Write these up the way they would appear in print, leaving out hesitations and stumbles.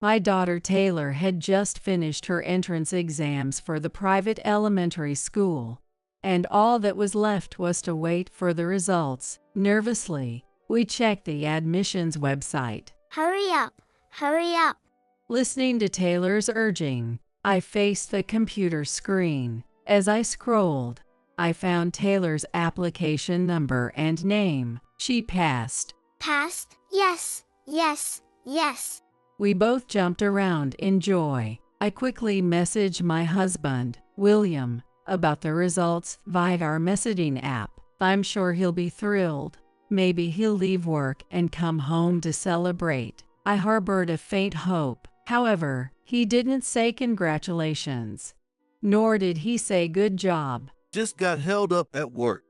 My daughter Taylor had just finished her entrance exams for the private elementary school, and all that was left was to wait for the results. Nervously, we checked the admissions website. Hurry up! Hurry up! Listening to Taylor's urging, I faced the computer screen. As I scrolled, I found Taylor's application number and name. She passed. Passed? Yes, yes, yes. We both jumped around in joy. I quickly messaged my husband, William, about the results via our messaging app. I'm sure he'll be thrilled. Maybe he'll leave work and come home to celebrate. I harbored a faint hope. However, he didn't say congratulations, nor did he say good job. Just got held up at work.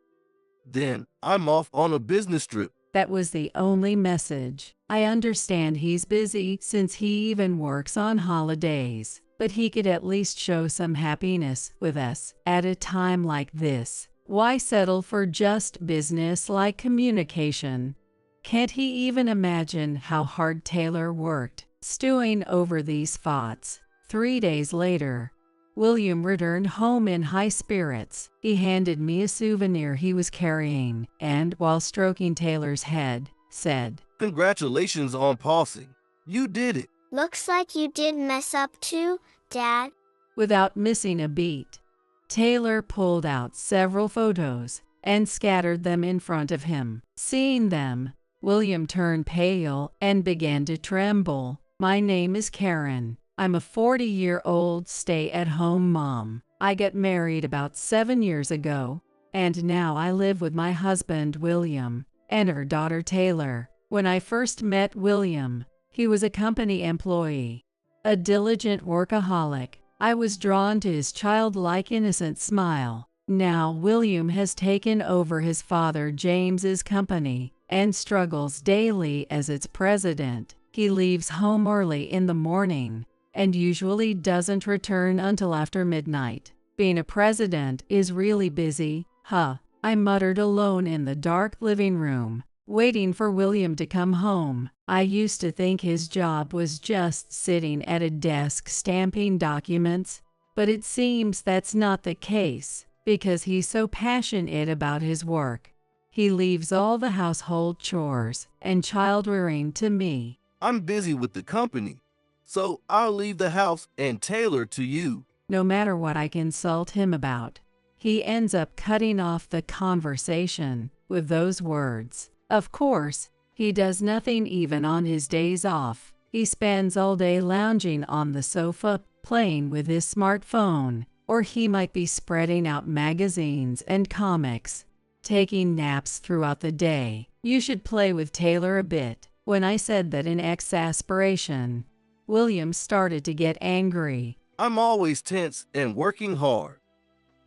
Then I'm off on a business trip. That was the only message. I understand he's busy since he even works on holidays, but he could at least show some happiness with us at a time like this. Why settle for just business-like communication? Can't he even imagine how hard Taylor worked, stewing over these thoughts? 3 days later, William returned home in high spirits. He handed me a souvenir he was carrying, and while stroking Taylor's head, said, "Congratulations on passing. You did it." Looks like you did mess up too, Dad. Without missing a beat, Taylor pulled out several photos and scattered them in front of him. Seeing them, William turned pale and began to tremble. "My name is Karen. I'm a 40-year-old stay-at-home mom. I got married about 7 years ago, and now I live with my husband William and our daughter Taylor. When I first met William, he was a company employee, a diligent workaholic. I was drawn to his childlike innocent smile. Now William has taken over his father James's company and struggles daily as its president. He leaves home early in the morning and usually doesn't return until after midnight. Being a president is really busy, huh?" I muttered alone in the dark living room, waiting for William to come home. I used to think his job was just sitting at a desk stamping documents, but it seems that's not the case, because he's so passionate about his work. He leaves all the household chores and child-rearing to me. "I'm busy with the company, so I'll leave the house and Taylor to you." No matter what I consult him about, he ends up cutting off the conversation with those words. Of course, he does nothing even on his days off. He spends all day lounging on the sofa, playing with his smartphone, or he might be spreading out magazines and comics, taking naps throughout the day. You should play with Taylor a bit. When I said that in exasperation, William started to get angry. "I'm always tense and working hard.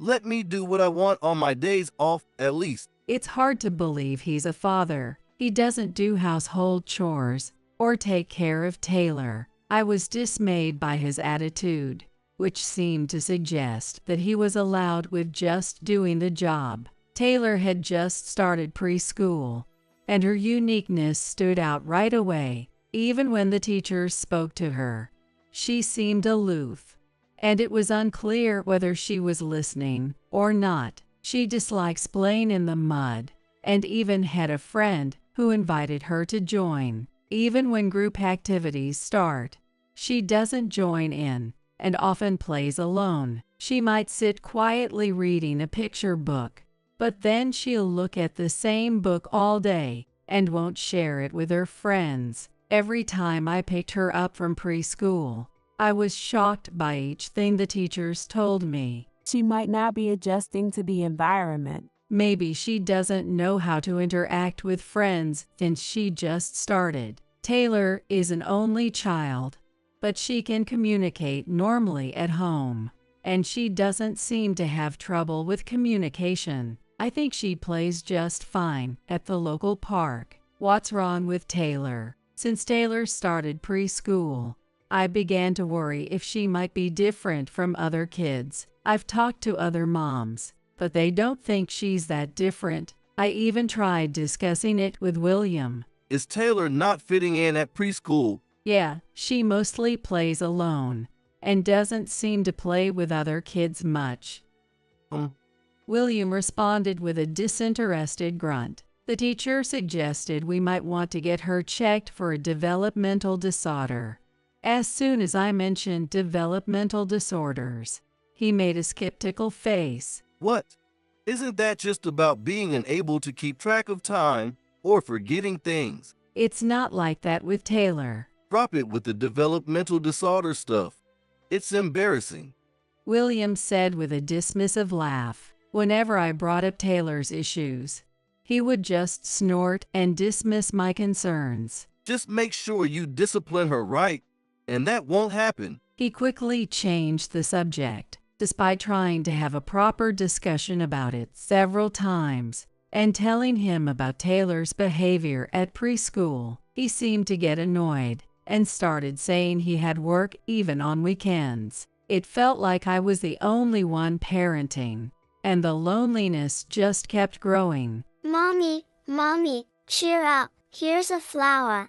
Let me do what I want on my days off at least." It's hard to believe he's a father. He doesn't do household chores or take care of Taylor. I was dismayed by his attitude, which seemed to suggest that he was allowed with just doing the job. Taylor had just started preschool, and her uniqueness stood out right away. Even when the teachers spoke to her, she seemed aloof, and it was unclear whether she was listening or not. She dislikes playing in the mud, and even had a friend who invited her to join. Even when group activities start, she doesn't join in and often plays alone. She might sit quietly reading a picture book, but then she'll look at the same book all day and won't share it with her friends. Every time I picked her up from preschool, I was shocked by each thing the teachers told me. She might not be adjusting to the environment. Maybe she doesn't know how to interact with friends since she just started. Taylor is an only child, but she can communicate normally at home, and she doesn't seem to have trouble with communication. I think she plays just fine at the local park. What's wrong with Taylor? Since Taylor started preschool, I began to worry if she might be different from other kids. I've talked to other moms, but they don't think she's that different. I even tried discussing it with William. "Is Taylor not fitting in at preschool Yeah, she mostly plays alone and doesn't seem to play with other kids much. William responded with a disinterested grunt. The teacher suggested we might want to get her checked for a developmental disorder. As soon as I mentioned developmental disorders, he made a skeptical face. What? Isn't that just about being unable to keep track of time or forgetting things? It's not like that with Taylor. Drop it with the developmental disorder stuff. It's embarrassing. William said with a dismissive laugh. Whenever I brought up Taylor's issues, he would just snort and dismiss my concerns. Just make sure you discipline her right, and that won't happen. He quickly changed the subject, despite trying to have a proper discussion about it several times, and telling him about Taylor's behavior at preschool. He seemed to get annoyed and started saying he had work even on weekends. It felt like I was the only one parenting, and the loneliness just kept growing. Mommy, cheer up, here's a flower.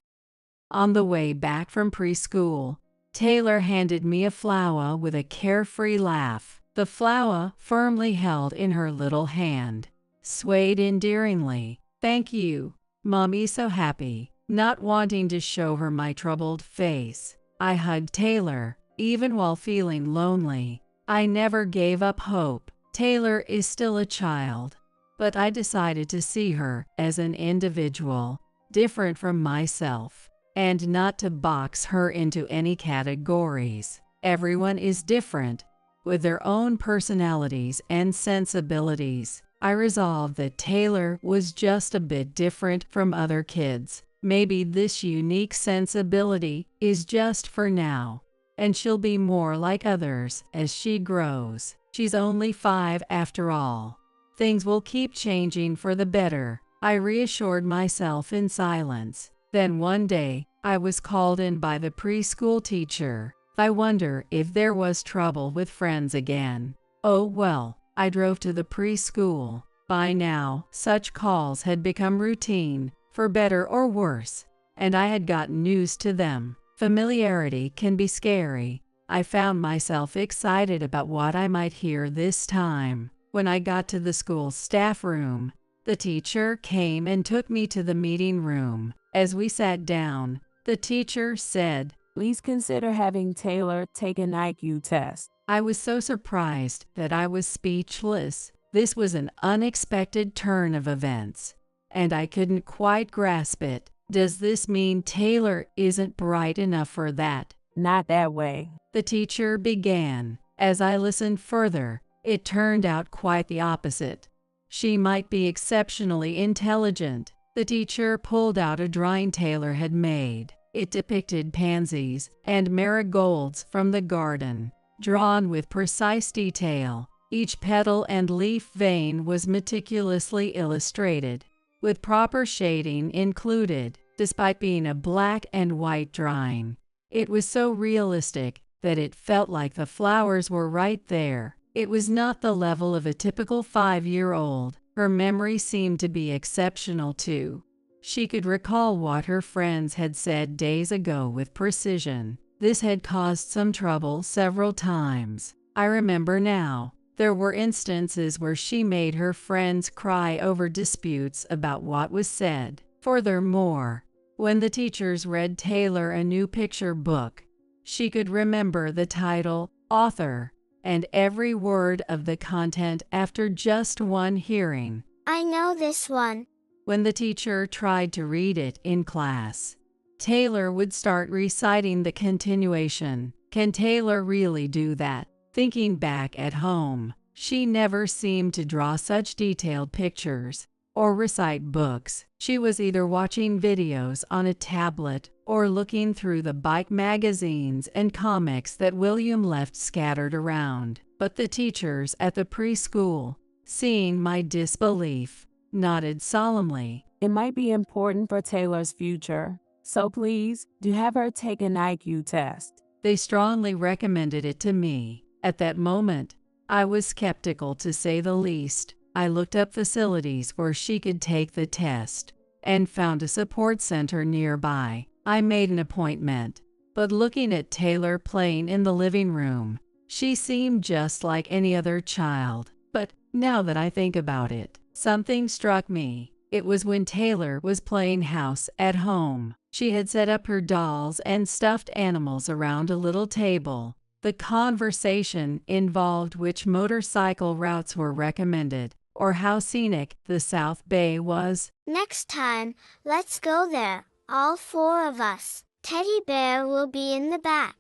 On the way back from preschool, Taylor handed me a flower with a carefree laugh. The flower, firmly held in her little hand, swayed endearingly. "Thank you, Mommy's so happy." Not wanting to show her my troubled face, I hugged Taylor, even while feeling lonely. I never gave up hope. Taylor is still a child, but I decided to see her as an individual, different from myself, and not to box her into any categories. Everyone is different, with their own personalities and sensibilities. I resolved that Taylor was just a bit different from other kids. Maybe this unique sensibility is just for now, and she'll be more like others as she grows. She's only 5 after all. Things will keep changing for the better, I reassured myself in silence. Then one day, I was called in by the preschool teacher. I wonder if there was trouble with friends again. Oh well, I drove to the preschool. By now, such calls had become routine, for better or worse, and I had gotten used to them. Familiarity can be scary. I found myself excited about what I might hear this time. When I got to the school staff room, the teacher came and took me to the meeting room. As we sat down, the teacher said, "Please consider having Taylor take an IQ test." I was so surprised that I was speechless. This was an unexpected turn of events, and I couldn't quite grasp it. Does this mean Taylor isn't bright enough for that? Not that way, the teacher began. As I listened further, it turned out quite the opposite. She might be exceptionally intelligent. The teacher pulled out a drawing Taylor had made. It depicted pansies and marigolds from the garden, drawn with precise detail. Each petal and leaf vein was meticulously illustrated, with proper shading included. Despite being a black and white drawing, it was so realistic that it felt like the flowers were right there. It was not the level of a typical 5-year-old. Her memory seemed to be exceptional too. She could recall what her friends had said days ago with precision. This had caused some trouble several times. I remember now. There were instances where she made her friends cry over disputes about what was said. Furthermore, when the teachers read Taylor a new picture book, she could remember the title, author, and every word of the content after just one hearing. I know this one. When the teacher tried to read it in class, Taylor would start reciting the continuation. Can Taylor really do that? Thinking back at home, she never seemed to draw such detailed pictures or recite books. She was either watching videos on a tablet or looking through the bike magazines and comics that William left scattered around. But the teachers at the preschool, seeing my disbelief, nodded solemnly. "It might be important for Taylor's future, so please do have her take an IQ test." They strongly recommended it to me. At that moment, I was skeptical to say the least. I looked up facilities where she could take the test and found a support center nearby. I made an appointment, but looking at Taylor playing in the living room, she seemed just like any other child. But now that I think about it, something struck me. It was when Taylor was playing house at home. She had set up her dolls and stuffed animals around a little table. The conversation involved which motorcycle routes were recommended, or how scenic the South Bay was. Next time, let's go there, all four of us. Teddy Bear will be in the back.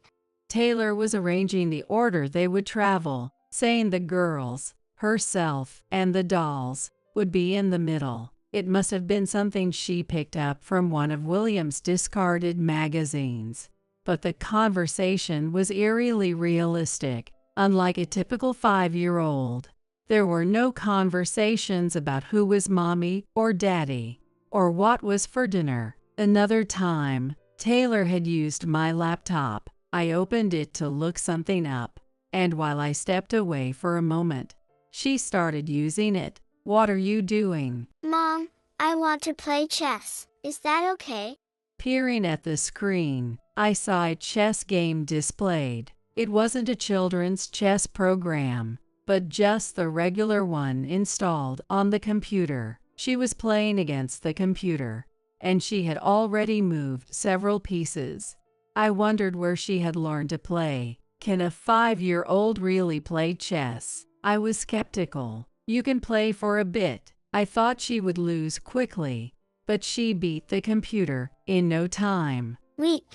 Taylor was arranging the order they would travel, saying the girls, herself, and the dolls would be in the middle. It must have been something she picked up from one of William's discarded magazines. But the conversation was eerily realistic, unlike a typical 5-year-old. There were no conversations about who was mommy or daddy, or what was for dinner. Another time, Taylor had used my laptop. I opened it to look something up, and while I stepped away for a moment, she started using it. "What are you doing?" Mom, I want to play chess. Is that okay? Peering at the screen, I saw a chess game displayed. It wasn't a children's chess program, but just the regular one installed on the computer. She was playing against the computer, and she had already moved several pieces. I wondered where she had learned to play. Can a 5-year-old really play chess? I was skeptical. You can play for a bit. I thought she would lose quickly, but she beat the computer in no time. Weak.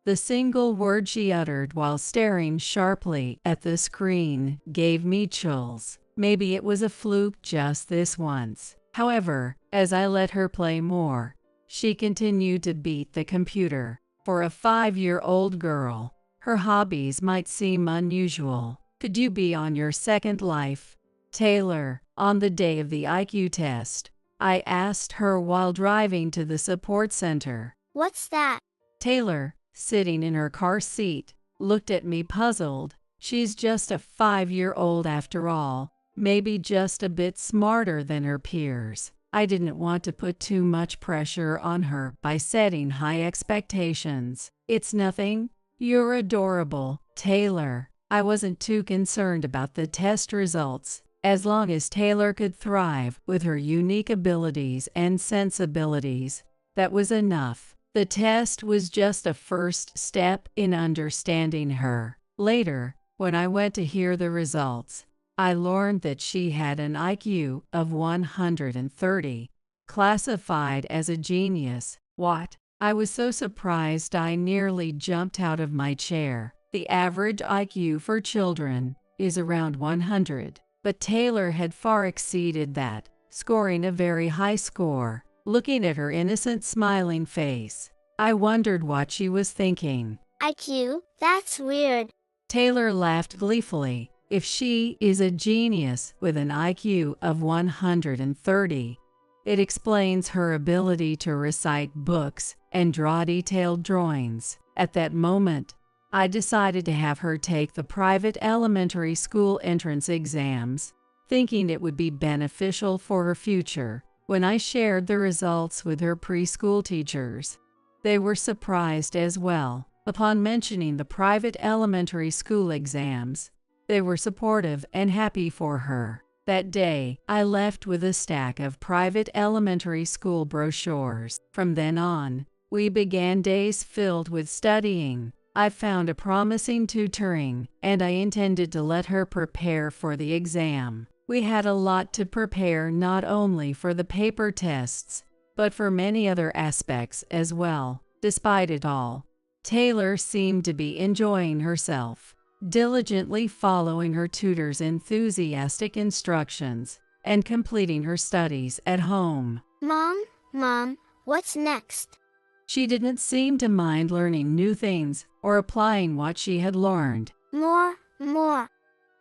The single word she uttered while staring sharply at the screen gave me chills. Maybe it was a fluke just this once. However, as I let her play more, she continued to beat the computer. For a 5-year-old girl, her hobbies might seem unusual. Could you be on your second life? Taylor, on the day of the IQ test, I asked her while driving to the support center. What's that? Taylor, sitting in her car seat, looked at me puzzled. She's just a 5-year-old after all, maybe just a bit smarter than her peers. I didn't want to put too much pressure on her by setting high expectations. It's nothing. You're adorable, Taylor. I wasn't too concerned about the test results. As long as Taylor could thrive with her unique abilities and sensibilities, that was enough. The test was just a first step in understanding her. Later, when I went to hear the results, I learned that she had an IQ of 130, classified as a genius. What? I was so surprised I nearly jumped out of my chair. The average IQ for children is around 100, but Taylor had far exceeded that, scoring a very high score. Looking at her innocent smiling face, I wondered what she was thinking. IQ? That's weird. Taylor laughed gleefully. If she is a genius with an IQ of 130, it explains her ability to recite books and draw detailed drawings. At that moment, I decided to have her take the private elementary school entrance exams, thinking it would be beneficial for her future. When I shared the results with her preschool teachers, they were surprised as well. Upon mentioning the private elementary school exams, they were supportive and happy for her. That day, I left with a stack of private elementary school brochures. From then on, we began days filled with studying. I found a promising tutoring, and I intended to let her prepare for the exam. We had a lot to prepare, not only for the paper tests, but for many other aspects as well. Despite it all, Taylor seemed to be enjoying herself, diligently following her tutor's enthusiastic instructions and completing her studies at home. Mom, what's next? She didn't seem to mind learning new things or applying what she had learned. More.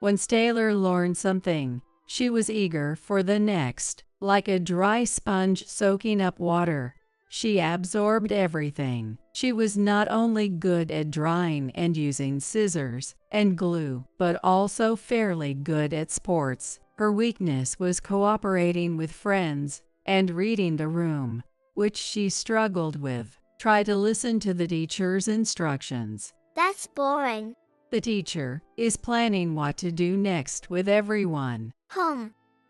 Once Taylor learned something, she was eager for the next. Like a dry sponge soaking up water, she absorbed everything. She was not only good at drawing and using scissors and glue, but also fairly good at sports. Her weakness was cooperating with friends and reading the room, which she struggled with. Try to listen to the teacher's instructions. That's boring. The teacher is planning what to do next with everyone.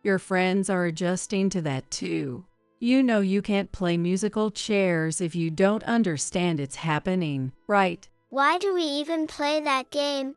Your friends are adjusting to that too. You know you can't play musical chairs if you don't understand it's happening, right? Why do we even play that game?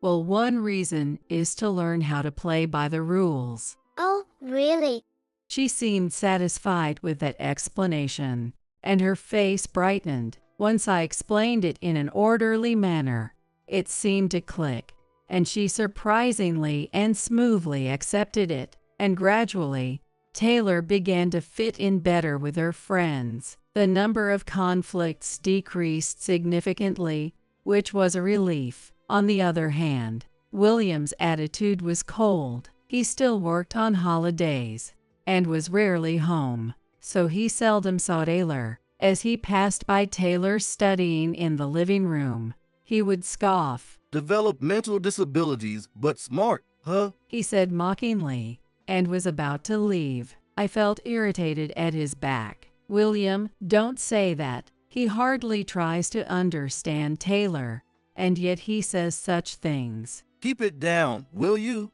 Well, one reason is to learn how to play by the rules. Oh, really? She seemed satisfied with that explanation, and her face brightened. Once I explained it in an orderly manner, it seemed to click, and she surprisingly and smoothly accepted it, and gradually, Taylor began to fit in better with her friends. The number of conflicts decreased significantly, which was a relief. On the other hand, William's attitude was cold. He still worked on holidays and was rarely home, so he seldom saw Taylor. As he passed by Taylor studying in the living room, he would scoff. Developmental disabilities, but smart, huh? He said mockingly, and was about to leave. I felt irritated at his back. William, don't say that. He hardly tries to understand Taylor, and yet he says such things. Keep it down, will you?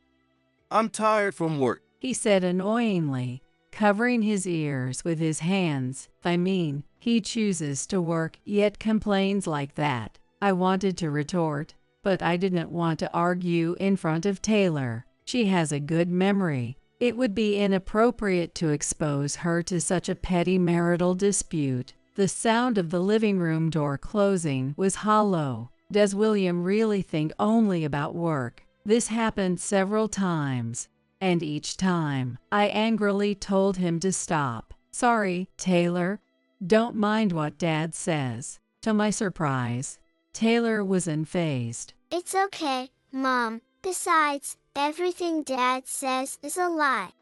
I'm tired from work, he said annoyingly, covering his ears with his hands. I mean, he chooses to work, yet complains like that. I wanted to retort, but I didn't want to argue in front of Taylor. She has a good memory. It would be inappropriate to expose her to such a petty marital dispute. The sound of the living room door closing was hollow. Does William really think only about work? This happened several times, and each time, I angrily told him to stop. Sorry, Taylor. Don't mind what Dad says. To my surprise, Taylor was unfazed. It's okay, Mom. Besides, everything Dad says is a lie,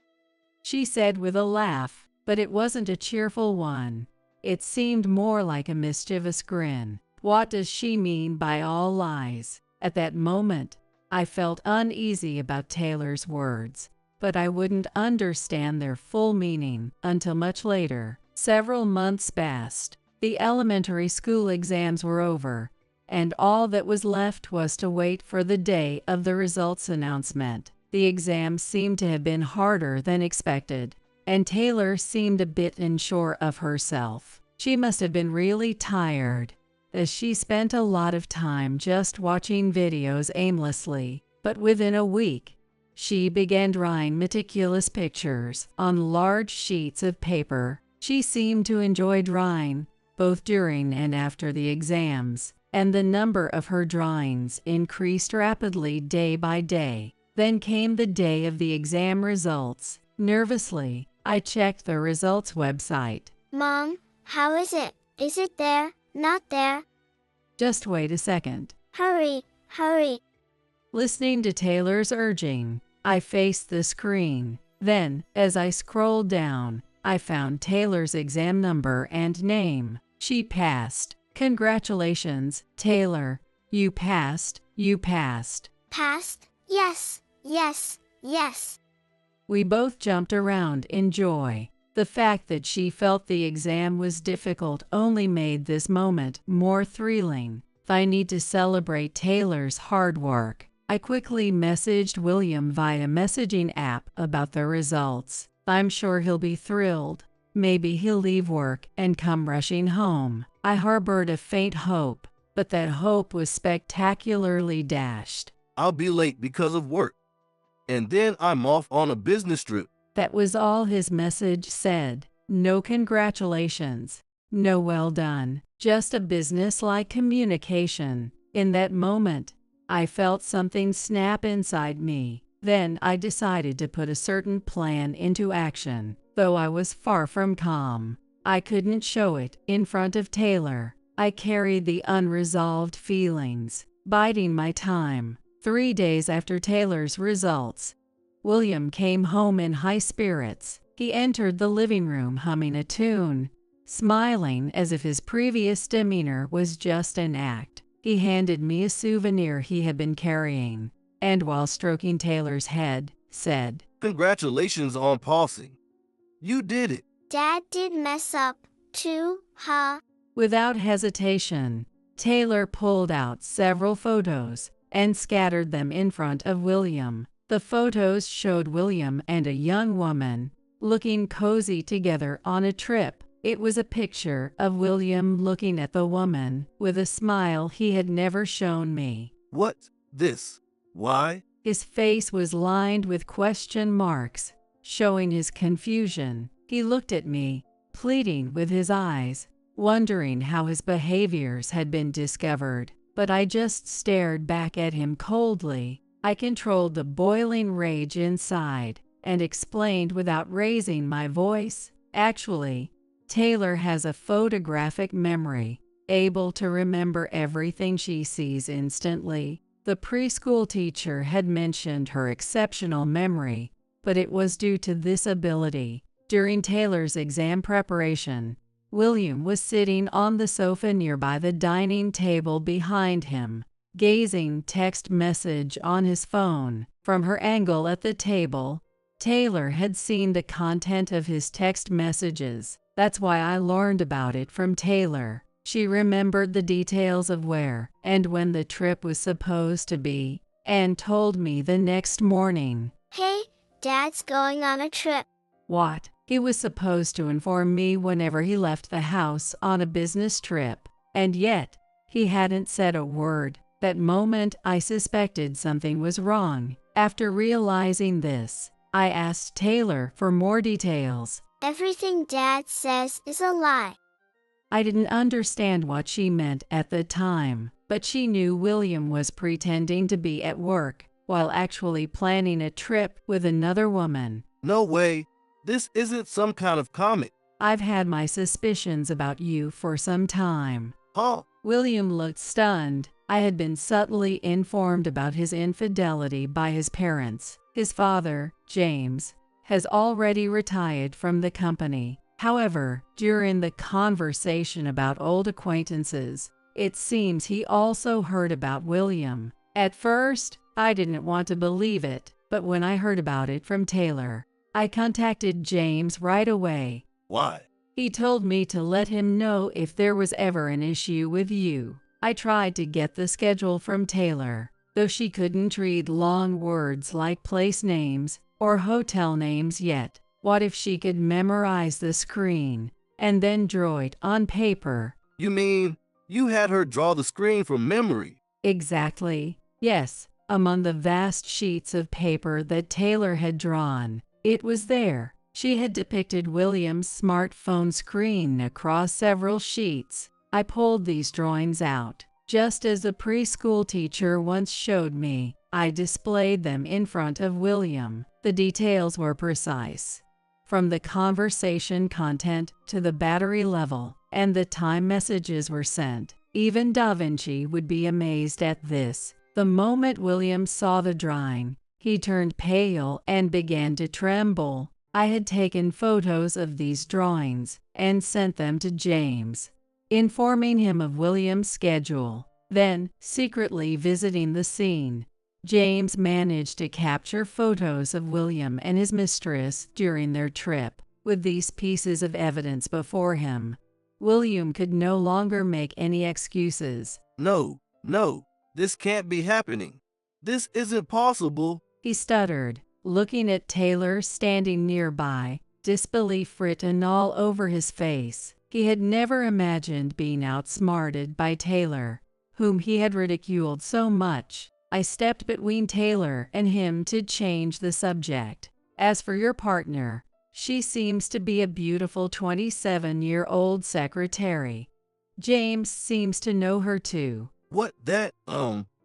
she said with a laugh, but it wasn't a cheerful one. It seemed more like a mischievous grin. What does she mean by all lies? At that moment, I felt uneasy about Taylor's words, but I wouldn't understand their full meaning until much later. Several months passed. The elementary school exams were over, and all that was left was to wait for the day of the results announcement. The exams seemed to have been harder than expected, and Taylor seemed a bit unsure of herself. She must have been really tired, as she spent a lot of time just watching videos aimlessly. But within a week, she began drawing meticulous pictures on large sheets of paper. She seemed to enjoy drawing, both during and after the exams, and the number of her drawings increased rapidly day by day. Then came the day of the exam results. Nervously, I checked the results website. Mom, how is it? Is it there? Not there? Just wait a second. Hurry, hurry. Listening to Taylor's urging, I faced the screen. Then, as I scrolled down, I found Taylor's exam number and name. She passed. Congratulations, Taylor. You passed. You passed. Passed? Yes, yes, yes. We both jumped around in joy. The fact that she felt the exam was difficult only made this moment more thrilling. I need to celebrate Taylor's hard work. I quickly messaged William via messaging app about the results. I'm sure he'll be thrilled. Maybe he'll leave work and come rushing home. I harbored a faint hope, but that hope was spectacularly dashed. I'll be late because of work. And then I'm off on a business trip. That was all his message said. No congratulations. No well done. Just a business-like communication. In that moment, I felt something snap inside me. Then I decided to put a certain plan into action. Though I was far from calm, I couldn't show it in front of Taylor. I carried the unresolved feelings, biding my time. 3 days after Taylor's results, William came home in high spirits. He entered the living room humming a tune, smiling as if his previous demeanor was just an act. He handed me a souvenir he had been carrying, and while stroking Taylor's head, said, Congratulations on passing. You did it. Dad did mess up, too, huh? Without hesitation, Taylor pulled out several photos and scattered them in front of William. The photos showed William and a young woman looking cozy together on a trip. It was a picture of William looking at the woman with a smile he had never shown me. What? This? Why? His face was lined with question marks, showing his confusion. He looked at me, pleading with his eyes, wondering how his behaviors had been discovered. But I just stared back at him coldly. I controlled the boiling rage inside and explained without raising my voice. Actually, Taylor has a photographic memory, able to remember everything she sees instantly. The preschool teacher had mentioned her exceptional memory, but it was due to this ability. During Taylor's exam preparation, William was sitting on the sofa nearby the dining table behind him, gazing text message on his phone. From her angle at the table, Taylor had seen the content of his text messages. That's why I learned about it from Taylor. She remembered the details of where and when the trip was supposed to be, and told me the next morning. Hey, Dad's going on a trip. What? He was supposed to inform me whenever he left the house on a business trip, and yet he hadn't said a word. That moment I suspected something was wrong. After realizing this, I asked Taylor for more details. Everything Dad says is a lie. I didn't understand what she meant at the time, but she knew William was pretending to be at work while actually planning a trip with another woman. No way. This isn't some kind of comic. I've had my suspicions about you for some time. Huh? William looked stunned. I had been subtly informed about his infidelity by his parents. His father, James, has already retired from the company. However, during the conversation about old acquaintances, it seems he also heard about William. At first, I didn't want to believe it, but when I heard about it from Taylor, I contacted James right away. Why? He told me to let him know if there was ever an issue with you. I tried to get the schedule from Taylor, though she couldn't read long words like place names or hotel names yet. What if she could memorize the screen and then draw it on paper? You mean you had her draw the screen from memory? Exactly. Yes, among the vast sheets of paper that Taylor had drawn, it was there. She had depicted William's smartphone screen across several sheets. I pulled these drawings out, just as a preschool teacher once showed me. I displayed them in front of William. The details were precise, from the conversation content to the battery level and the time messages were sent. Even Da Vinci would be amazed at this. The moment William saw the drawing, he turned pale and began to tremble. I had taken photos of these drawings and sent them to James, informing him of William's schedule. Then, secretly visiting the scene, James managed to capture photos of William and his mistress during their trip. With these pieces of evidence before him, William could no longer make any excuses. No, this can't be happening. This isn't possible. He stuttered, looking at Taylor standing nearby, disbelief written all over his face. He had never imagined being outsmarted by Taylor, whom he had ridiculed so much. I stepped between Taylor and him to change the subject. As for your partner, she seems to be a beautiful 27-year-old secretary. James seems to know her too. What, that,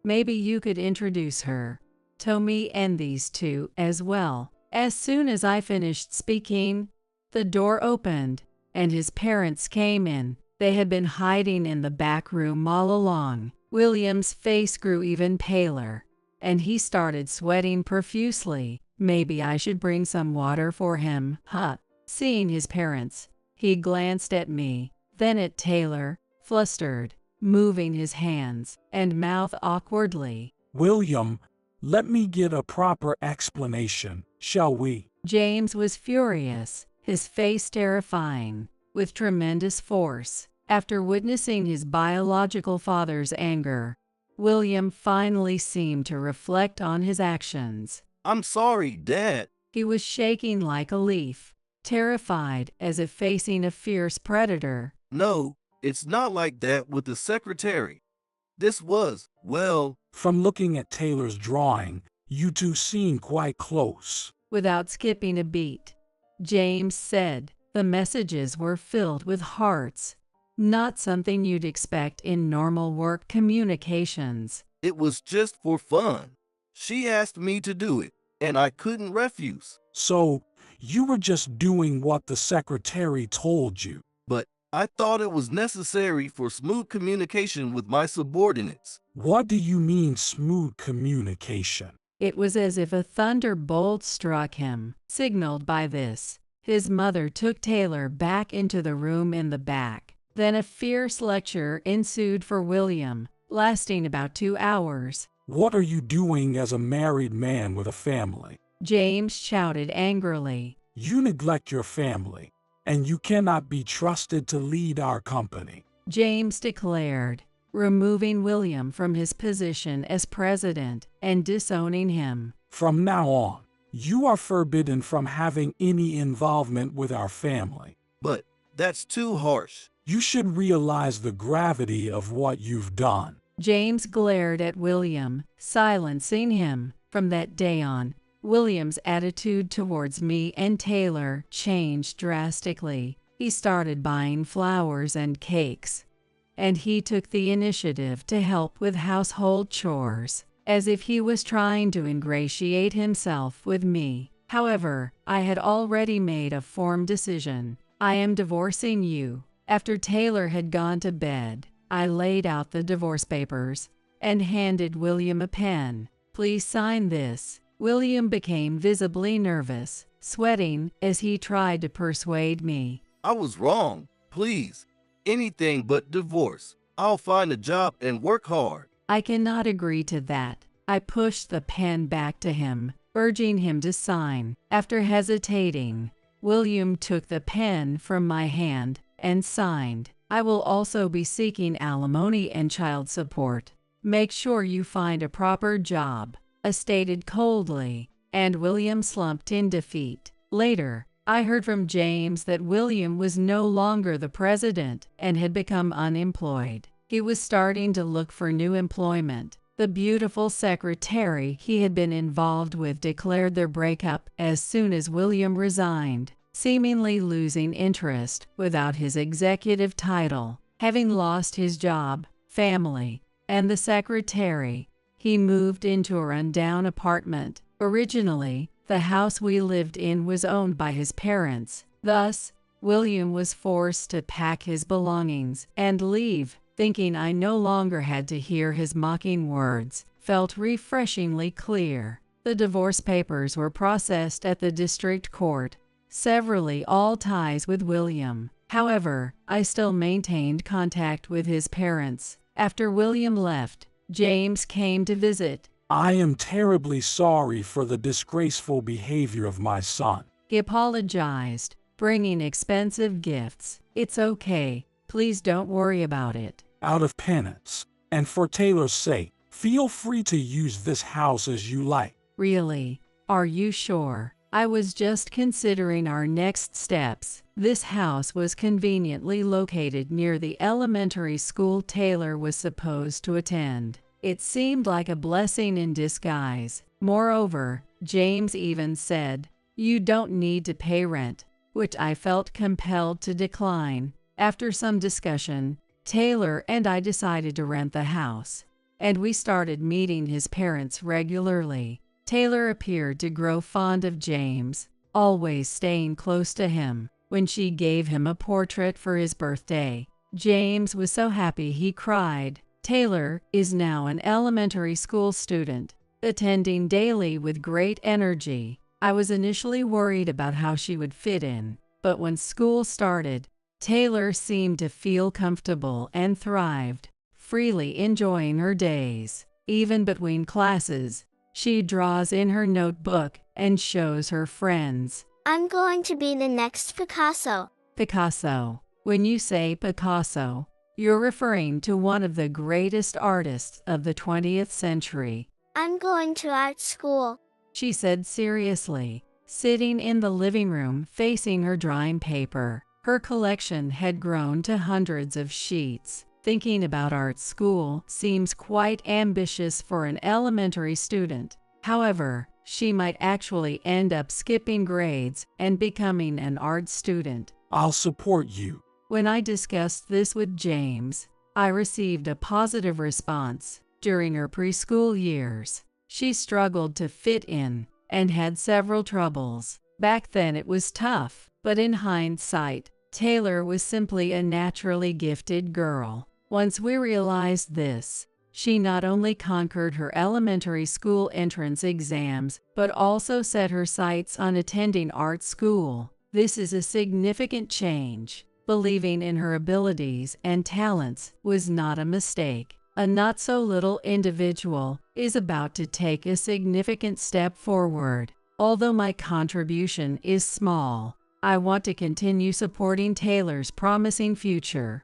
Maybe you could introduce her to me and these two as well. As soon as I finished speaking, the door opened, and his parents came in. They had been hiding in the back room all along. William's face grew even paler, and he started sweating profusely. Maybe I should bring some water for him, huh? Seeing his parents, he glanced at me, then at Taylor, flustered, moving his hands and mouth awkwardly. William, let me get a proper explanation, shall we? James was furious, his face terrifying. With tremendous force, After witnessing his biological father's anger, William finally seemed to reflect on his actions. I'm sorry, Dad. He was shaking like a leaf, terrified as if facing a fierce predator. No, it's not like that with the secretary. This was, well, From looking at Taylor's drawing, you two seem quite close. Without skipping a beat, James said the messages were filled with hearts, not something you'd expect in normal work communications. it was just for fun. She asked me to do it, and I couldn't refuse. So, you were just doing what the secretary told you. But I thought it was necessary for smooth communication with my subordinates. What do you mean smooth communication? It was as if a thunderbolt struck him. Signaled by this, his mother took Taylor back into the room in the back. Then a fierce lecture ensued for William, lasting about 2 hours. What are you doing as a married man with a family? James shouted angrily. You neglect your family, and you cannot be trusted to lead our company. James declared, removing William from his position as president and disowning him. From now on, you are forbidden from having any involvement with our family. But that's too harsh. You should realize the gravity of what you've done. James glared at William, silencing him. From that day on, William's attitude towards me and Taylor changed drastically. He started buying flowers and cakes, and he took the initiative to help with household chores, as if he was trying to ingratiate himself with me. However, I had already made a firm decision. I am divorcing you. After Taylor had gone to bed, I laid out the divorce papers and handed William a pen. Please sign this. William became visibly nervous, sweating as he tried to persuade me. I was wrong. Please. Anything but divorce. I'll find a job and work hard. I cannot agree to that. I pushed the pen back to him, urging him to sign. After hesitating, William took the pen from my hand and signed. I will also be seeking alimony and child support. Make sure you find a proper job, I stated coldly, and William slumped in defeat. Later, I heard from James that William was no longer the president and had become unemployed. He was starting to look for new employment. The beautiful secretary he had been involved with declared their breakup as soon as William resigned, seemingly losing interest without his executive title. Having lost his job, family, and the secretary, he moved into a rundown apartment. Originally, the house we lived in was owned by his parents. Thus, William was forced to pack his belongings and leave. Thinking I no longer had to hear his mocking words felt refreshingly clear. The divorce papers were processed at the district court, severing all ties with William. However, I still maintained contact with his parents. After William left, James came to visit. I am terribly sorry for the disgraceful behavior of my son. He apologized, bringing expensive gifts. It's okay. Please don't worry about it. Out of penance, and for Taylor's sake, feel free to use this house as you like. Really? Are you sure? I was just considering our next steps. This house was conveniently located near the elementary school Taylor was supposed to attend. It seemed like a blessing in disguise. Moreover, James even said, "You don't need to pay rent," which I felt compelled to decline. After some discussion, Taylor and I decided to rent the house, and we started meeting his parents regularly. Taylor appeared to grow fond of James, always staying close to him. When she gave him a portrait for his birthday, James was so happy he cried. Taylor is now an elementary school student, attending daily with great energy. I was initially worried about how she would fit in, but when school started, Taylor seemed to feel comfortable and thrived, freely enjoying her days. Even between classes, she draws in her notebook and shows her friends. I'm going to be the next Picasso. Picasso. When you say Picasso, you're referring to one of the greatest artists of the 20th century. I'm going to art school. She said seriously, sitting in the living room facing her drawing paper. Her collection had grown to hundreds of sheets. Thinking about art school seems quite ambitious for an elementary student. However, she might actually end up skipping grades and becoming an art student. I'll support you. When I discussed this with James, I received a positive response. During her preschool years, she struggled to fit in and had several troubles. Back then it was tough, but in hindsight, Taylor was simply a naturally gifted girl. Once we realized this, she not only conquered her elementary school entrance exams, but also set her sights on attending art school. This is a significant change. Believing in her abilities and talents was not a mistake. A not-so-little individual is about to take a significant step forward. Although my contribution is small, I want to continue supporting Taylor's promising future.